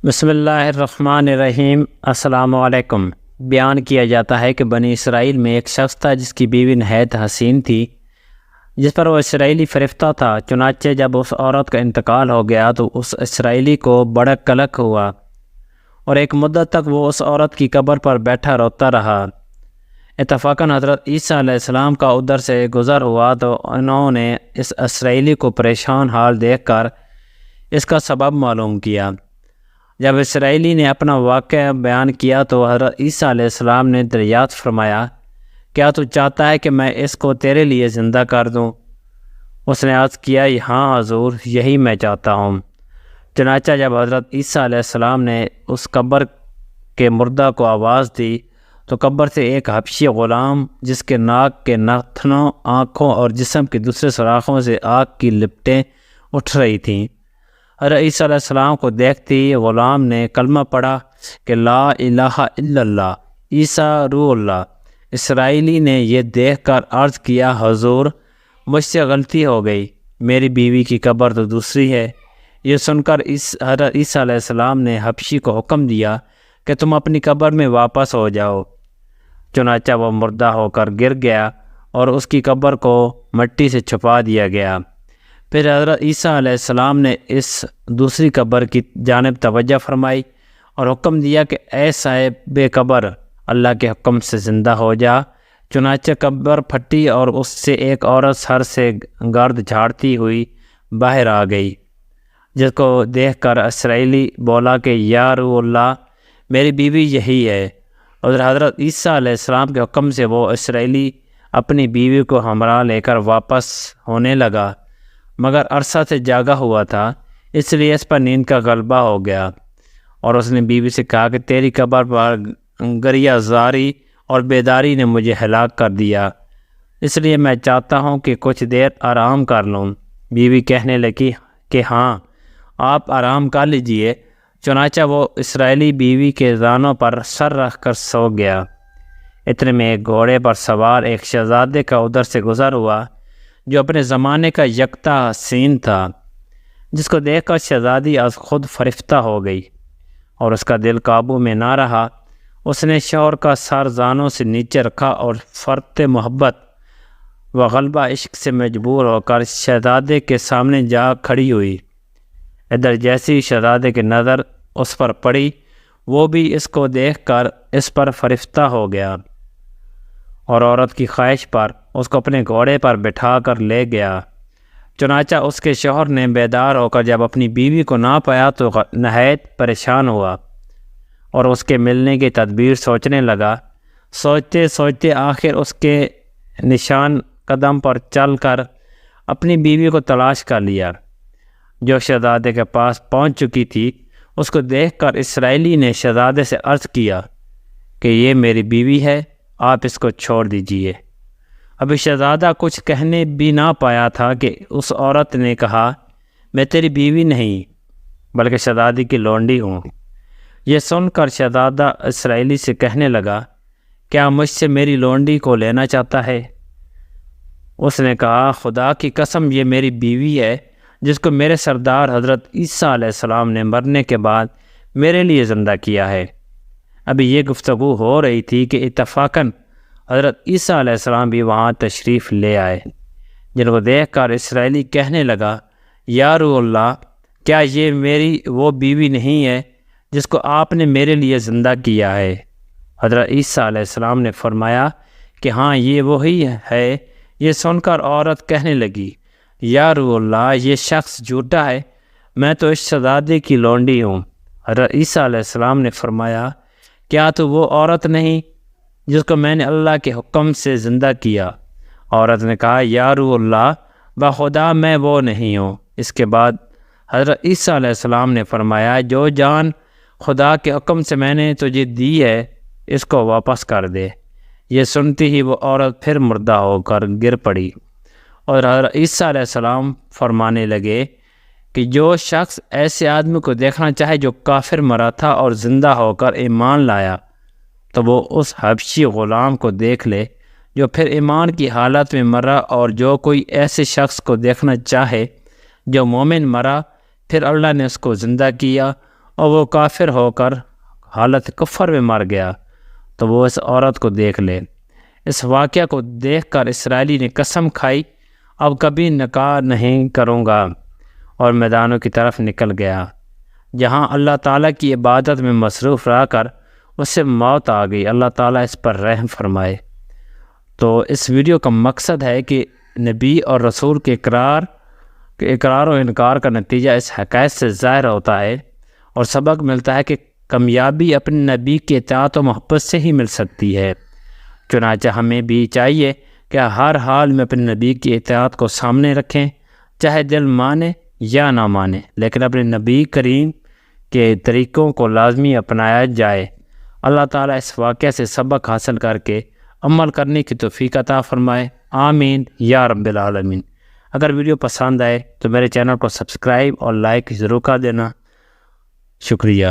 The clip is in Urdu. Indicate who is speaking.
Speaker 1: بسم اللہ الرحمن الرحیم۔ السلام علیکم۔ بیان کیا جاتا ہے کہ بنی اسرائیل میں ایک شخص تھا جس کی بیوی نہایت حسین تھی، جس پر وہ اسرائیلی فرفتہ تھا۔ چنانچہ جب اس عورت کا انتقال ہو گیا تو اس اسرائیلی کو بڑا قلق ہوا اور ایک مدت تک وہ اس عورت کی قبر پر بیٹھا روتا رہا۔ اتفاقاً حضرت عیسیٰ علیہ السلام کا ادھر سے گزر ہوا تو انہوں نے اس اسرائیلی کو پریشان حال دیکھ کر اس کا سبب معلوم کیا۔ جب اسرائیلی نے اپنا واقعہ بیان کیا تو حضرت عیسیٰ علیہ السلام نے دریافت فرمایا، کیا تو چاہتا ہے کہ میں اس کو تیرے لیے زندہ کر دوں؟ اس نے عرض کیا، ہاں حضور، یہی میں چاہتا ہوں۔ چنانچہ جب حضرت عیسیٰ علیہ السلام نے اس قبر کے مردہ کو آواز دی تو قبر سے ایک حبشی غلام، جس کے ناک کے نتنوں، آنکھوں اور جسم کے دوسرے سوراخوں سے آگ کی لپٹیں اٹھ رہی تھیں، حضرت عیسیٰ علیہ السلام کو دیکھتے ہی غلام نے کلمہ پڑھا کہ لا الہ الا اللہ، عیسیٰ روح اللہ۔ اسرائیلی نے یہ دیکھ کر عرض کیا، حضور، مجھ سے غلطی ہو گئی، میری بیوی کی قبر تو دوسری ہے۔ یہ سن کر حضرت عیسیٰ علیہ السلام نے حبشی کو حکم دیا کہ تم اپنی قبر میں واپس ہو جاؤ۔ چنانچہ وہ مردہ ہو کر گر گیا اور اس کی قبر کو مٹی سے چھپا دیا گیا۔ پھر حضرت عیسیٰ علیہ السلام نے اس دوسری قبر کی جانب توجہ فرمائی اور حکم دیا کہ اے صاحب قبر، اللہ کے حکم سے زندہ ہو جا۔ چنانچہ قبر پھٹی اور اس سے ایک عورت سر سے گرد جھاڑتی ہوئی باہر آ گئی، جس کو دیکھ کر اسرائیلی بولا کہ یا روح اللہ، میری بیوی یہی ہے۔ اور حضرت عیسیٰ علیہ السلام کے حکم سے وہ اسرائیلی اپنی بیوی کو ہمراہ لے کر واپس ہونے لگا، مگر عرصہ سے جاگا ہوا تھا، اس لیے اس پر نیند کا غلبہ ہو گیا، اور اس نے بیوی سے کہا کہ تیری قبر پر گریہ زاری اور بیداری نے مجھے ہلاک کر دیا، اس لیے میں چاہتا ہوں کہ کچھ دیر آرام کر لوں۔ بیوی کہنے لگی کہ ہاں، آپ آرام کر لیجئے۔ چنانچہ وہ اسرائیلی بیوی کے زانوں پر سر رکھ کر سو گیا۔ اتنے میں ایک گھوڑے پر سوار ایک شہزادے کا ادھر سے گزر ہوا، جو اپنے زمانے کا یکتا حسین تھا، جس کو دیکھ کر شہزادی از خود فرفتہ ہو گئی اور اس کا دل قابو میں نہ رہا۔ اس نے شوہر کا سر زانوں سے نیچے رکھا اور فرط محبت و غلبہ عشق سے مجبور ہو کر شہزادے کے سامنے جا کھڑی ہوئی۔ ادھر جیسی شہزادے کی نظر اس پر پڑی، وہ بھی اس کو دیکھ کر اس پر فرفتہ ہو گیا اور عورت کی خواہش پر اس کو اپنے گھوڑے پر بٹھا کر لے گیا۔ چنانچہ اس کے شوہر نے بیدار ہو کر جب اپنی بیوی کو نہ پایا تو نہایت پریشان ہوا اور اس کے ملنے کی تدبیر سوچنے لگا۔ سوچتے سوچتے آخر اس کے نشان قدم پر چل کر اپنی بیوی کو تلاش کر لیا، جو شہزادے کے پاس پہنچ چکی تھی۔ اس کو دیکھ کر اسرائیلی نے شہزادے سے عرض کیا کہ یہ میری بیوی ہے، آپ اس کو چھوڑ دیجئے۔ ابھی شہزادہ کچھ کہنے بھی نہ پایا تھا کہ اس عورت نے کہا، میں تیری بیوی نہیں بلکہ شہزادی کی لونڈی ہوں۔ یہ سن کر شہزادہ اسرائیلی سے کہنے لگا، کیا مجھ سے میری لونڈی کو لینا چاہتا ہے؟ اس نے کہا، خدا کی قسم، یہ میری بیوی ہے جس کو میرے سردار حضرت عیسیٰ علیہ السلام نے مرنے کے بعد میرے لیے زندہ کیا ہے۔ ابھی یہ گفتگو ہو رہی تھی کہ اتفاقاً حضرت عیسیٰ علیہ السلام بھی وہاں تشریف لے آئے، جن کو دیکھ کر اسرائیلی کہنے لگا، یا روح اللہ، کیا یہ میری وہ بیوی نہیں ہے جس کو آپ نے میرے لیے زندہ کیا ہے؟ حضرت عیسیٰ علیہ السلام نے فرمایا کہ ہاں، یہ وہی ہے۔ یہ سن کر عورت کہنے لگی، یا روح اللہ، یہ شخص جھوٹا ہے، میں تو اس شہزادے کی لونڈی ہوں۔ حضرت عیسیٰ علیہ السلام نے فرمایا، کیا تو وہ عورت نہیں جس کو میں نے اللہ کے حکم سے زندہ کیا؟ عورت نے کہا، یا روح اللہ، بخدا میں وہ نہیں ہوں۔ اس کے بعد حضرت عیسیٰ علیہ السلام نے فرمایا، جو جان خدا کے حکم سے میں نے تجھے دی ہے، اس کو واپس کر دے۔ یہ سنتی ہی وہ عورت پھر مردہ ہو کر گر پڑی، اور حضرت عیسیٰ علیہ السلام فرمانے لگے کہ جو شخص ایسے آدمی کو دیکھنا چاہے جو کافر مرا تھا اور زندہ ہو کر ایمان لایا، تو وہ اس حبشی غلام کو دیکھ لے جو پھر ایمان کی حالت میں مرا، اور جو کوئی ایسے شخص کو دیکھنا چاہے جو مومن مرا پھر اللہ نے اس کو زندہ کیا اور وہ کافر ہو کر حالت کفر میں مر گیا تو وہ اس عورت کو دیکھ لے۔ اس واقعہ کو دیکھ کر اسرائیلی نے قسم کھائی اب کبھی نکاح نہیں کروں گا، اور میدانوں کی طرف نکل گیا جہاں اللہ تعالیٰ کی عبادت میں مصروف رہ کر اس سے موت آ گئی۔ اللہ تعالیٰ اس پر رحم فرمائے۔ تو اس ویڈیو کا مقصد ہے کہ نبی اور رسول کے اقرار و انکار کا نتیجہ اس حقیقت سے ظاہر ہوتا ہے اور سبق ملتا ہے کہ کامیابی اپنے نبی کی اطاعت و محبت سے ہی مل سکتی ہے۔ چنانچہ ہمیں بھی چاہیے کہ ہر حال میں اپنے نبی کی اطاعت کو سامنے رکھیں، چاہے دل مانے یا نہ مانے، لیکن اپنے نبی کریم کے طریقوں کو لازمی اپنایا جائے۔ اللہ تعالیٰ اس واقعہ سے سبق حاصل کر کے عمل کرنے کی توفیق عطا فرمائے، آمین یا رب العالمین۔ اگر ویڈیو پسند آئے تو میرے چینل کو سبسکرائب اور لائک ضرور کر دینا۔ شکریہ۔